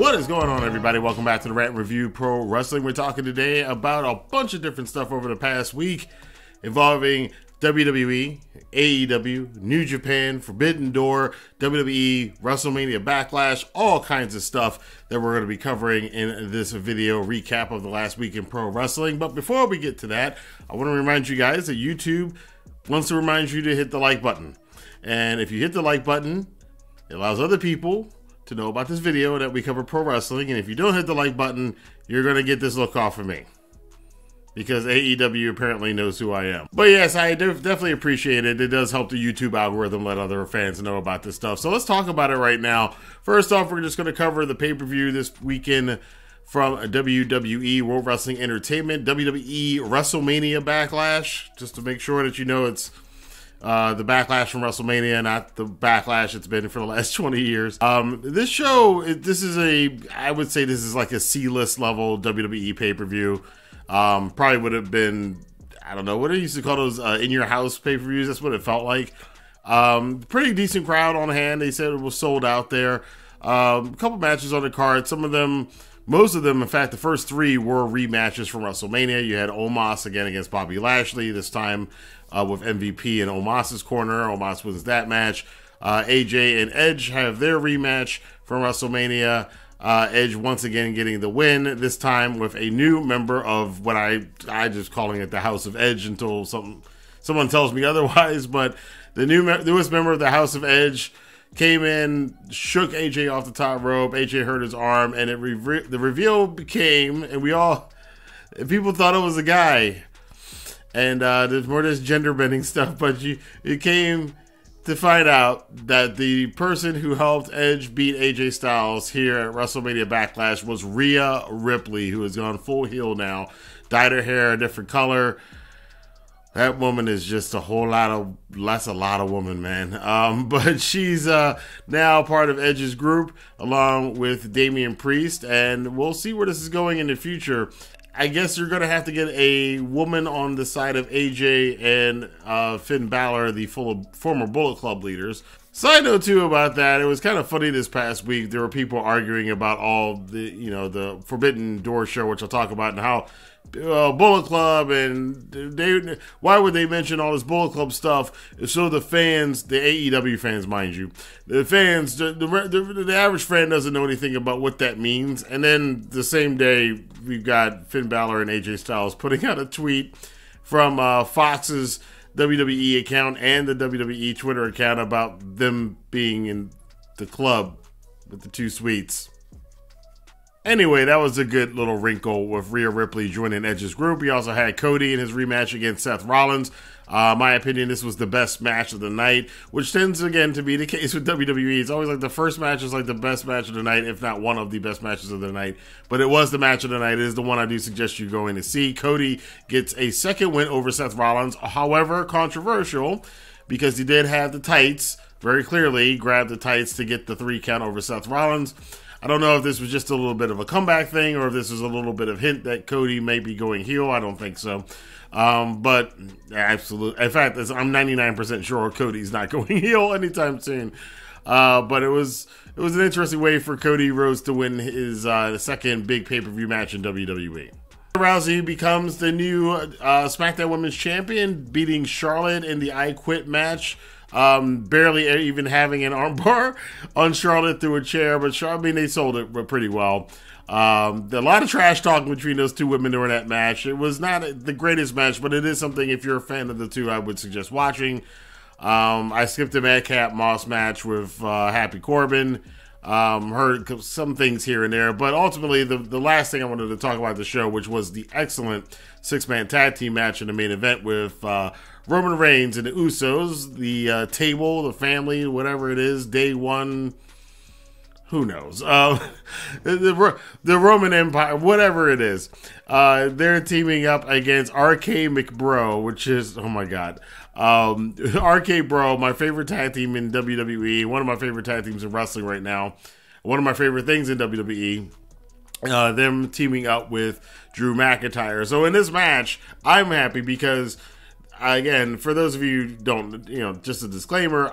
What is going on, everybody? Welcome back to the Rant Review Pro Wrestling. We're talking today about a bunch of different stuff over the past week involving WWE, AEW, New Japan, Forbidden Door, WWE WrestleMania Backlash, all kinds of stuff that we're going to be covering in this video recap of the last week in pro wrestling. But before we get to that, I want to remind you guys that YouTube wants to remind you to hit the like button. And if you hit the like button, it allows other people to know about this video that we cover pro wrestling. And if you don't hit the like button, you're going to get this look off of me, because AEW apparently knows who I am. But yes, I definitely appreciate it. It does help the YouTube algorithm let other fans know about this stuff. So let's talk about it right now. First off, we're just going to cover the pay-per-view this weekend from WWE World Wrestling Entertainment, WWE WrestleMania Backlash, just to make sure that you know it's the Backlash from WrestleMania, not the Backlash it's been for the last 20 years. This show, I would say this is like a C-list level WWE pay-per-view. Probably would have been, I don't know, what they used to call those in your house pay-per-views. That's what it felt like. Pretty decent crowd on hand. They said it was sold out there. A couple matches on the card. Most of them, in fact, the first three were rematches from WrestleMania. You had Omos again against Bobby Lashley, this time with MVP in Omos's corner. Omos wins that match. AJ and Edge have their rematch from WrestleMania. Edge once again getting the win, this time with a new member of what I just calling it the House of Edge until someone tells me otherwise. But the newest member of the House of Edge came in, shook AJ off the top rope. AJ hurt his arm, and the reveal became, and people thought it was a guy. And there's more of this gender bending stuff, but it came to find out that the person who helped Edge beat AJ Styles here at WrestleMania Backlash was Rhea Ripley, who has gone full heel now, dyed her hair a different color. That woman is just that's a lot of woman, man. But she's now part of Edge's group along with Damian Priest, and we'll see where this is going in the future. I guess you're going to have to get a woman on the side of AJ and Finn Balor, the former Bullet Club leaders. Side note, too, about that, it was kind of funny this past week. There were people arguing about all the Forbidden Door show, which I'll talk about, and how Bullet Club, and why would they mention all this Bullet Club stuff? So the fans, the AEW fans, mind you, the fans, the average fan doesn't know anything about what that means. And then the same day, we've got Finn Balor and AJ Styles putting out a tweet from Fox's WWE account and the WWE Twitter account about them being in the club with the two suites. Anyway, that was a good little wrinkle with Rhea Ripley joining Edge's group. He also had Cody in his rematch against Seth Rollins. My opinion, this was the best match of the night, which tends, again, to be the case with WWE. It's always like the first match is like the best match of the night, if not one of the best matches of the night. But it was the match of the night. It is the one I do suggest you going to see. Cody gets a second win over Seth Rollins, however controversial, because he did have the tights, very clearly grabbed the tights to get the 3 count over Seth Rollins. I don't know if this was just a little bit of a comeback thing or if this is a little bit of hint that Cody may be going heel. I don't think so. But absolutely. In fact, I'm 99% sure Cody's not going heel anytime soon. But it was an interesting way for Cody Rhodes to win his second big pay-per-view match in WWE. Rousey becomes the new SmackDown Women's Champion, beating Charlotte in the I Quit match. Barely even having an armbar on Charlotte through a chair, but they sold it pretty well. A lot of trash talking between those two women during that match. It was not the greatest match, but it is something, if you're a fan of the two, I would suggest watching. I skipped the Madcap Moss match with Happy Corbin. Heard some things here and there, but ultimately the last thing I wanted to talk about the show, which was the excellent 6-man tag team match in the main event with Roman Reigns and the Usos, the table, the family, whatever it is, day one, who knows, the Roman Empire, whatever it is, they're teaming up against RKMacBro, which is, oh my god, RK-Bro, my favorite tag team in WWE, one of my favorite tag teams in wrestling right now, one of my favorite things in WWE. Them teaming up with Drew McIntyre. So in this match, I'm happy because again, for those of you who don't, just a disclaimer,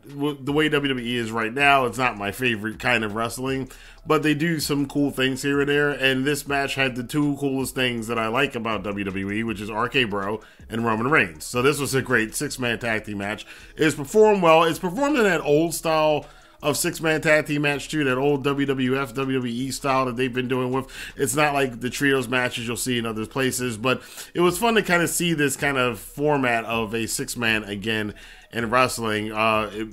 the way WWE is right now, it's not my favorite kind of wrestling, but they do some cool things here and there, and this match had the two coolest things that I like about WWE, which is RK-Bro and Roman Reigns. So this was a great 6-man tag team match. It was performed well. It's performed in that old style of 6-man tag team match too, that old WWF, WWE style that they've been doing with. It's not like the trios matches you'll see in other places, but it was fun to kind of see this kind of format of a 6-man again in wrestling.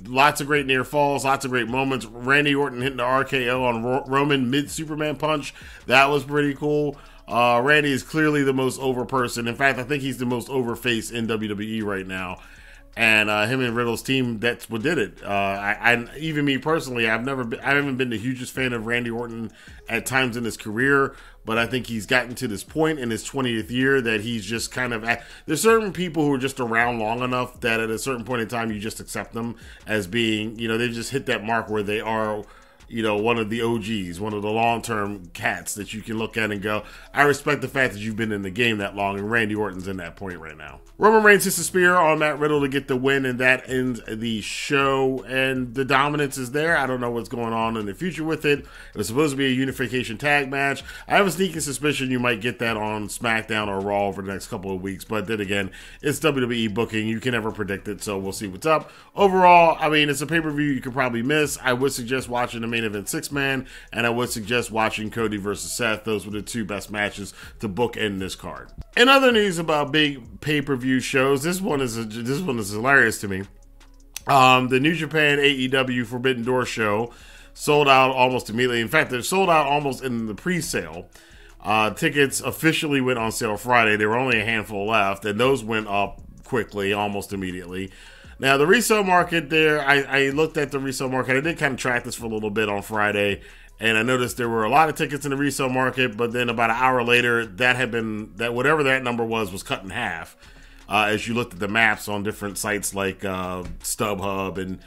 Lots of great near falls, lots of great moments. Randy Orton hitting the RKO on Roman mid-Superman punch. That was pretty cool. Randy is clearly the most over person. In fact, I think he's the most over face in WWE right now. And him and Riddle's team, that's what did it. Even me personally, I haven't been the hugest fan of Randy Orton at times in his career, but I think he's gotten to this point in his 20th year that he's just kind of, there's certain people who are just around long enough that at a certain point in time, you just accept them as being, they've just hit that mark where they are, one of the OGs, one of the long-term cats that you can look at and go, I respect the fact that you've been in the game that long, and Randy Orton's in that point right now. Roman Reigns hits a spear on Matt Riddle to get the win, and that ends the show, and the dominance is there. I don't know what's going on in the future with it. It was supposed to be a unification tag match. I have a sneaking suspicion you might get that on SmackDown or Raw over the next couple of weeks, but then again, it's WWE booking. You can never predict it, so we'll see what's up. Overall, it's a pay-per-view you could probably miss. I would suggest watching the main event 6-man, and I would suggest watching Cody versus Seth. Those were the two best matches to bookend this card. In other news about big pay-per-view shows, this one is hilarious to me. The New Japan AEW Forbidden Door show sold out almost immediately. In fact, they're sold out almost in the pre-sale. Tickets officially went on sale Friday. There were only a handful left, and those went up quickly, almost immediately. Now, the resale market there, I looked at the resale market. I did kind of track this for a little bit on Friday, and I noticed there were a lot of tickets in the resale market, but then about an hour later, that whatever that number was cut in half. As you looked at the maps on different sites like StubHub and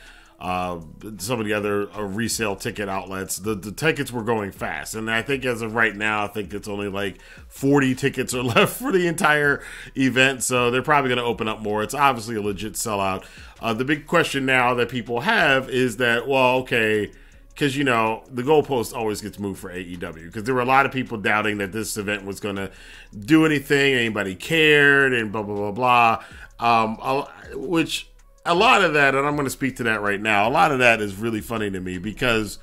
some of the other resale ticket outlets, the tickets were going fast. And I think as of right now, I think it's only like 40 tickets are left for the entire event. So they're probably going to open up more. It's obviously a legit sellout. The big question now that people have is that, because, the goalpost always gets moved for AEW. Because there were a lot of people doubting that this event was going to do anything, anybody cared, and blah, blah, blah, blah. Which, a lot of that, and I'm going to speak to that right now, a lot of that is really funny to me. Because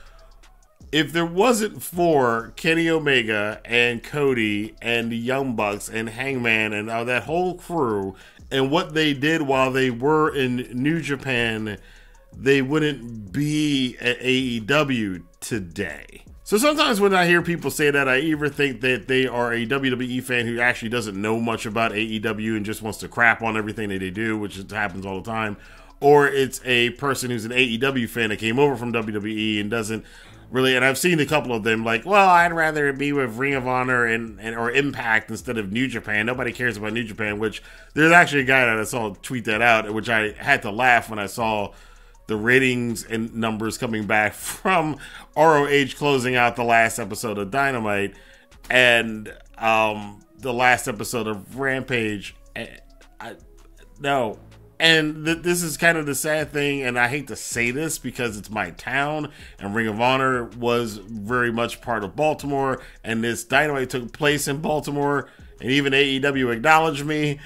if there wasn't for Kenny Omega and Cody and the Young Bucks and Hangman and that whole crew and what they did while they were in New Japan, they wouldn't be at AEW today. So sometimes when I hear people say that, I either think that they are a WWE fan who actually doesn't know much about AEW and just wants to crap on everything that they do, which happens all the time, or it's a person who's an AEW fan that came over from WWE and doesn't really, and I've seen a couple of them like, well, I'd rather be with Ring of Honor and or Impact instead of New Japan. Nobody cares about New Japan, which there's actually a guy that I saw tweet that out, which I had to laugh when I saw the ratings and numbers coming back from ROH closing out the last episode of Dynamite and the last episode of Rampage. This is kind of the sad thing, and I hate to say this because it's my town, and Ring of Honor was very much part of Baltimore, and this Dynamite took place in Baltimore, and even AEW acknowledged me.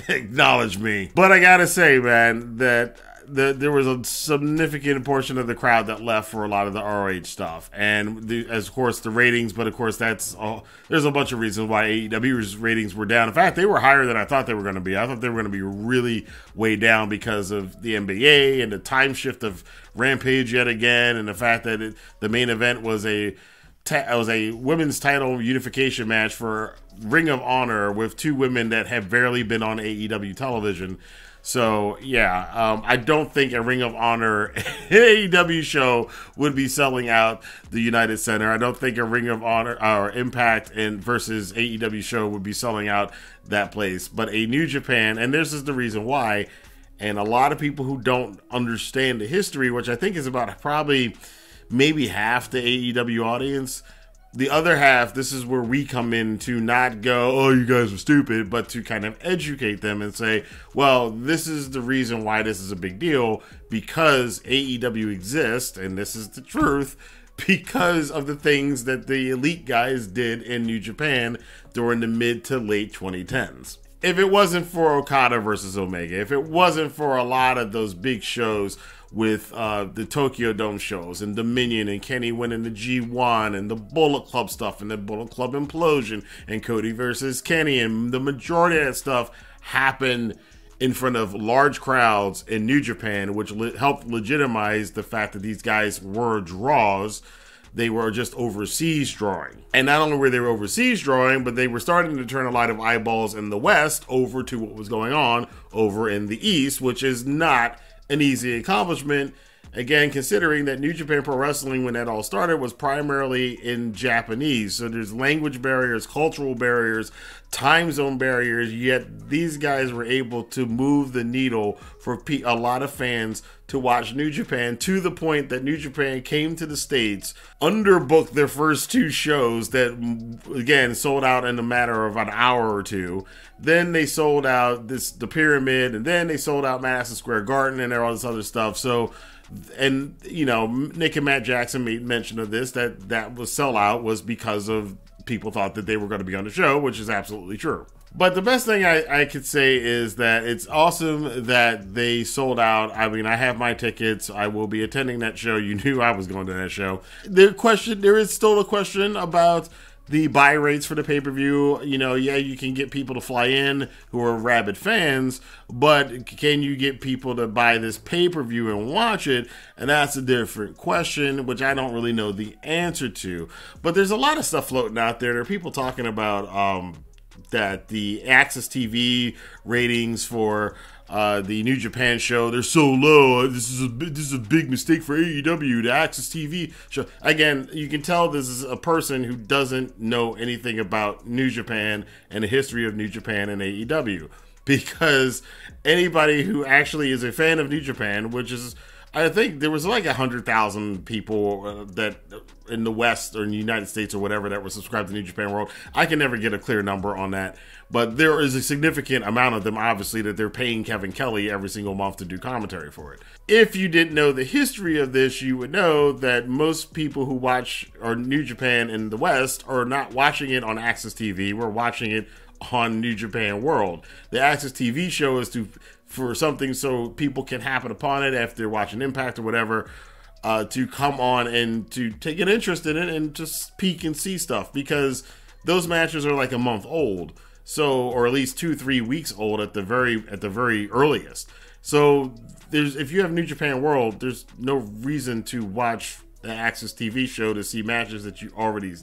Acknowledged me. But I gotta say, man, that there was a significant portion of the crowd that left for a lot of the ROH stuff, and of course the ratings. But of course, there's a bunch of reasons why AEW's ratings were down. In fact, they were higher than I thought they were going to be. I thought they were going to be really way down because of the NBA and the time shift of Rampage yet again, and the fact that the main event was a women's title unification match for Ring of Honor with two women that have barely been on AEW television. So, I don't think a Ring of Honor AEW show would be selling out the United Center. I don't think a Ring of Honor or Impact versus AEW show would be selling out that place. But a New Japan, and this is the reason why, and a lot of people who don't understand the history, which I think is about probably maybe half the AEW audience, The other half, this is where we come in to not go, oh, you guys are stupid, but to kind of educate them and say, well, this is the reason why this is a big deal, because AEW exists, and this is the truth, because of the things that the elite guys did in New Japan during the mid to late 2010s. If it wasn't for Okada versus Omega, if it wasn't for a lot of those big shows with the Tokyo Dome shows and Dominion and Kenny winning the G1 and the Bullet Club stuff and the Bullet Club implosion and Cody versus Kenny, and the majority of that stuff happened in front of large crowds in New Japan, which helped legitimize the fact that these guys were draws. They were just overseas drawing. And not only were they overseas drawing, but they were starting to turn a lot of eyeballs in the West over to what was going on over in the East, which is not an easy accomplishment. Again, considering that New Japan Pro Wrestling, when that all started, was primarily in Japanese. So there's language barriers, cultural barriers, time zone barriers, yet these guys were able to move the needle for a lot of fans to watch New Japan, to the point that New Japan came to the States, underbooked their first 2 shows that, again, sold out in a matter of an hour or two. Then they sold out the Pyramid, and then they sold out Madison Square Garden and all this other stuff. So, and you know, Nick and Matt Jackson made mention of this, that was sellout was because of people thought that they were going to be on the show, which is absolutely true. But the best thing I could say is that it's awesome that they sold out. I mean, I have my tickets. I will be attending that show. You knew I was going to that show. There is still a question about the buy rates for the pay-per-view. You know, yeah, you can get people to fly in who are rabid fans, but can you get people to buy this pay-per-view and watch it? And that's a different question, which I don't really know the answer to. But there's a lot of stuff floating out there. There are people talking about that the Access TV ratings for the New Japan show, they're so low. This is a big mistake for AEW, the Access TV show. Again, you can tell this is a person who doesn't know anything about New Japan and the history of New Japan and AEW, because anybody who actually is a fan of New Japan, which is, I think there was like 100,000 people that in the West or in the United States or whatever that were subscribed to New Japan World. I can never get a clear number on that, but there is a significant amount of them, obviously, that they're paying Kevin Kelly every single month to do commentary for it. If you didn't know the history of this, you would know that most people who watch or New Japan in the West are not watching it on Access TV. We're watching it on New Japan World. The Access TV show is for something so people can happen upon it after they're watching Impact or whatever, to come on and to take an interest in it and just peek and see stuff, because those matches are like a month old, so, or at least 2-3 weeks old at the very earliest. So if you have New Japan World, there's no reason to watch the Access TV show to see matches that you already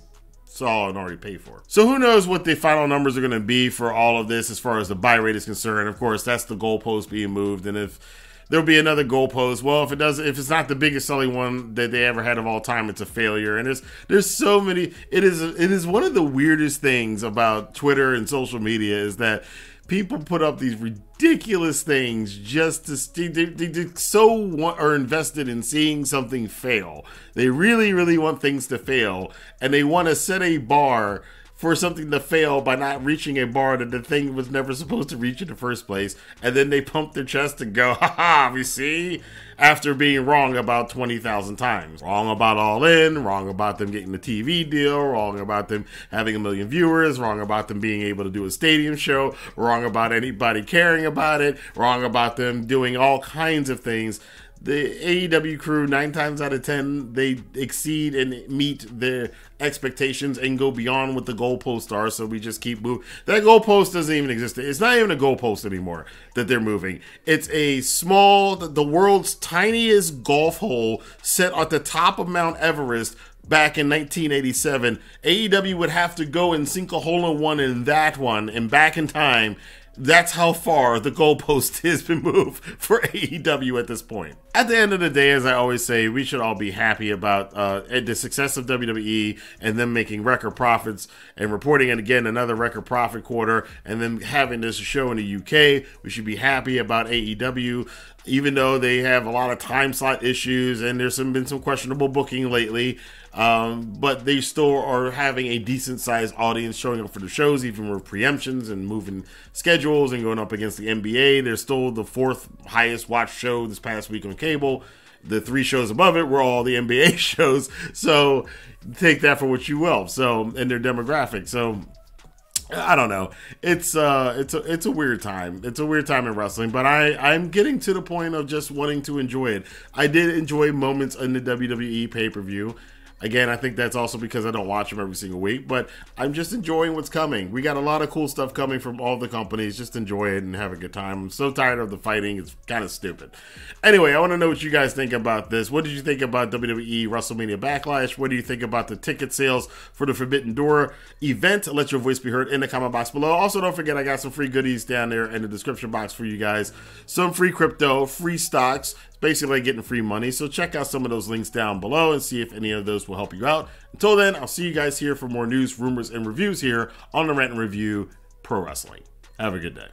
saw and already paid for. So who knows what the final numbers are going to be for all of this as far as the buy rate is concerned. Of course, that's the goalpost being moved, and if there'll be another goalpost, well, if it's not the biggest selling one that they ever had of all time, it's a failure. And there's so many. It is one of the weirdest things about Twitter and social media is that people put up these ridiculous things just to they are invested in seeing something fail. They really, really want things to fail, and they want to set a bar for something to fail by not reaching a bar that the thing was never supposed to reach in the first place, and then they pump their chest and go, ha, you see? After being wrong about 20,000 times. Wrong about All In, wrong about them getting the TV deal, wrong about them having 1 million viewers, wrong about them being able to do a stadium show, wrong about anybody caring about it, wrong about them doing all kinds of things. The AEW crew, 9 times out of 10, they exceed and meet their expectations and go beyond what the goalposts are, so we just keep moving. That goalpost doesn't even exist. It's not even a goalpost anymore that they're moving. It's a small, the world's tiniest golf hole set at the top of Mount Everest back in 1987. AEW would have to go and sink a hole in one in that one and back in time. That's how far the goalpost has been moved for AEW at this point. At the end of the day, as I always say, we should all be happy about the success of WWE and them making record profits and reporting it again another record profit quarter, and then having this show in the UK. We should be happy about AEW, even though they have a lot of time slot issues and there's been some questionable booking lately. but they still are having a decent sized audience showing up for the shows, even with preemptions and moving schedules and going up against the NBA. They're still the 4th highest watched show this past week on cable. The 3 shows above it were all the NBA shows, so take that for what you will. So, and their demographic. So, I don't know. It's a weird time. It's a weird time in wrestling, but I'm getting to the point of just wanting to enjoy it. I did enjoy moments in the WWE pay-per-view. Again, I think that's also because I don't watch them every single week, but I'm just enjoying what's coming. We got a lot of cool stuff coming from all the companies. Just enjoy it and have a good time. I'm so tired of the fighting. It's kind of stupid. Anyway, I want to know what you guys think about this. What did you think about WWE WrestleMania Backlash? What do you think about the ticket sales for the Forbidden Door event? Let your voice be heard in the comment box below. Also, don't forget I got some free goodies down there in the description box for you guys. Some free crypto, free stocks. Basically like getting free money, so check out some of those links down below and see if any of those will help you out. Until then, I'll see you guys here for more news, rumors, and reviews here on the Rant and Review Pro Wrestling. Have a good day.